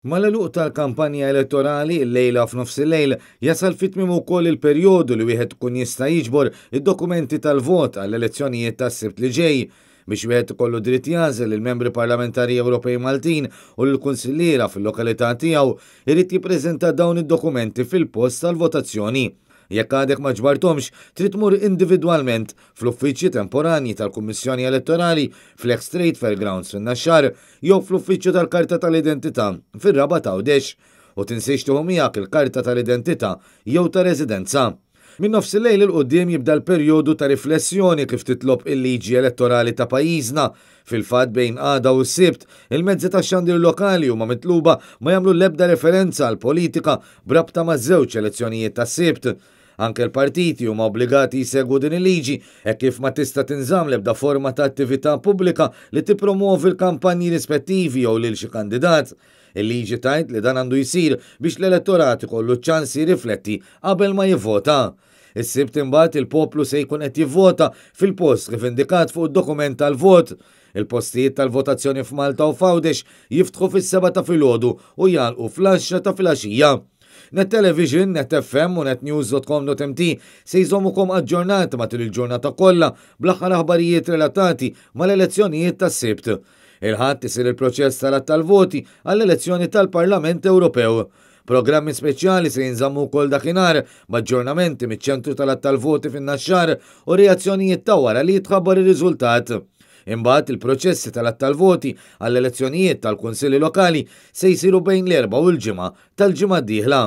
Mal-għaluq tal-kampanja elettorali l-lejla f'nofs il-lejl jasal fit-tmiem ukoll il-perjodu li wieħed ikun jista' jiġbor id-dokumenti tal-vot għall-elezzjonijiet tas-Sibt li ġej biex wieħed ikollu dritt jażel il-membri parlamentari Ewropej Maltin u l-kunsilliera fil-lokalità tiegħu irid jippreżenta dawn id-dokumenti fil-post tal-votazzjoni. Jekk għadek ma ġbartomx, trid tmur individwalment fl-uffiċċji temporanji tal-Kummissjoni Elettorali fl-Ex Trade Fairgrounds fin-Naxxar jew fl-uffiċċju tal-Karta tal-Identità fir-Raba ta' Għawdex u tinsejx tieħu miegħek il-Karta tal-Identità jew ta' residenza. Min nofs il-lejl il-qudiem jibda l-perjodu ta' riflessjoni kif titlob il-liġi elettorali ta' pajjiżna. Fil-fatt bejn għada u s-sibt, il-mezzi ta' xandir lokali huma mitluba ma jagħmlu l-ebda referenza għal politika brabta ma' żewġ elezzjonijiet ta' sibt. Anke l-partiti huma obbligati jsegwu din il-liġi hekk kif ma tista' tinżamm l-ebda forma ta' attività pubblika li tippromuovi l-kampanji rispettivi jew lil xi kandidat. Il-liġi tajt li dan għandu jsir biex l-elettorat ikollu ċans jirrifletti qabel ma jivvota. Is-sibt imbagħad il-poplu se jkun qed jivvota fil-post kif indikat fuq id-dokument tal-vot. Il-postijiet tal-votazzjoni f'Malta u f'Għawdex jiftħu fis-7 ta' filgħodu u jagħlqu fl-10 ta' filgħaxija. Net Television, Net FM u netnews.com.mt se jżommukom aġġornati matul il-ġurnata kollha bl-aħħar aħbarijiet relatati mal-elezzjonijiet tas-Sibt. Il-ħadd isir il-proċess tal-att tal-voti għall-elezzjoni tal-Parlament Ewropew. Programmi speċjali se jinżammu wkoll dakinhar b'aġġornamenti miċ-ċentru tal-att tal-voti fin-Naxxar u reazzjonijiet ta' wara li jitħabbar ir-riżultat. Imbagħad il-proċessi tal-att tal-voti għall-elezzjonijiet tal-Kunsilli Lokali se jsiru bejn l-4 u l-ġimgħa tal-ġimgħa d-dieħla.